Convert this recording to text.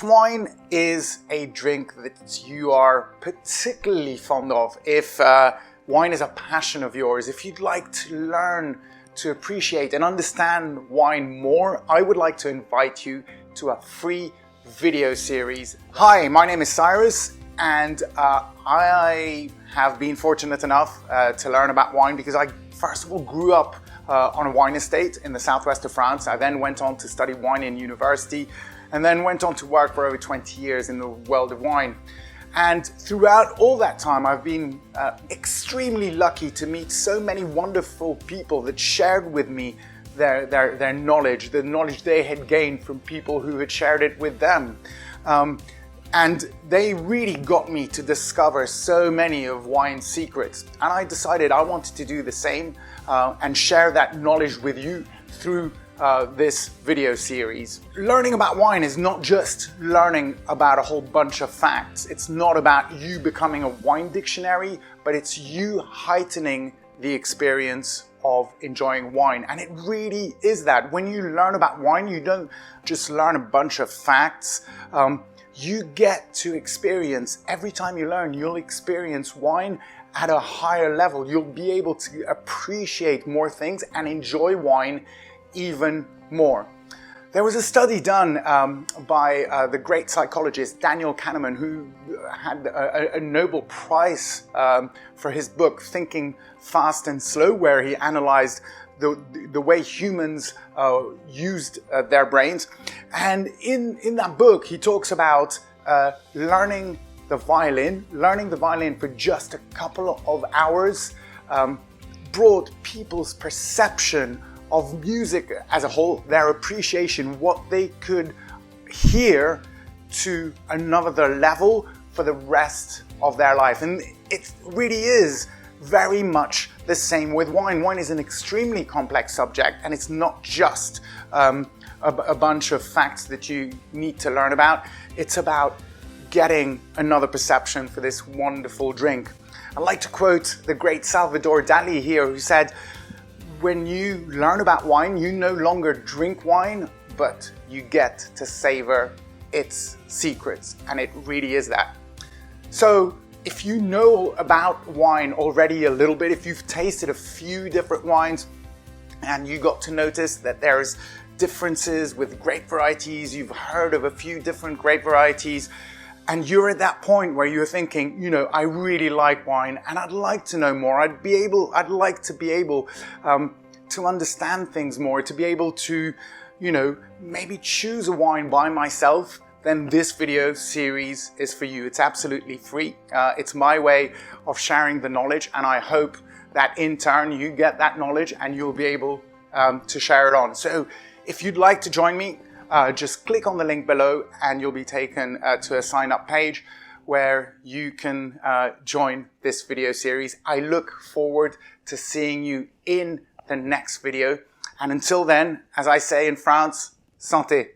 Wine is a drink that you are particularly fond of. If wine is a passion of yours, if you'd like to learn to appreciate and understand wine more, I would like to invite you to a free video series. Hi, my name is Cyrus, and I have been fortunate enough to learn about wine because I first of all grew up on a wine estate in the southwest of France. I then went on to study wine in university and then went on to work for over 20 years in the world of wine. And throughout all that time, I've been extremely lucky to meet so many wonderful people that shared with me their knowledge, the knowledge they had gained from people who had shared it with them. And they really got me to discover so many of wine's secrets. And I decided I wanted to do the same and share that knowledge with you through this video series. Learning about wine is not just learning about a whole bunch of facts. It's not about you becoming a wine dictionary, but it's you heightening the experience of enjoying wine. And it really is that. When you learn about wine, you don't just learn a bunch of facts. You get to experience, every time you learn, you'll experience wine at a higher level. You'll be able to appreciate more things and enjoy wine even more. There was a study done by the great psychologist Daniel Kahneman, who had a Nobel Prize for his book Thinking Fast and Slow, where he analyzed the way humans used their brains. And in that book, he talks about learning the violin for just a couple of hours brought people's perception of music as a whole, their appreciation, what they could hear, to another level for the rest of their life. And it really is very much the same with wine. Wine is an extremely complex subject, and it's not just a bunch of facts that you need to learn about. It's about getting another perception for this wonderful drink. I'd like to quote the great Salvador Dali here, who said, "When you learn about wine, you no longer drink wine, but you get to savor its secrets." And it really is that. So if you know about wine already a little bit, if you've tasted a few different wines and you got to notice that there's differences with grape varieties, you've heard of a few different grape varieties, and you're at that point where you're thinking, I really like wine and I'd like to know more. I'd like to be able to understand things more, to be able to, maybe choose a wine by myself. Then this video series is for you. It's absolutely free. It's my way of sharing the knowledge, and I hope that in turn you get that knowledge and you'll be able to share it on. So if you'd like to join me, just click on the link below and you'll be taken to a sign up page where you can join this video series. I look forward to seeing you in the next video. And until then, as I say in France, santé.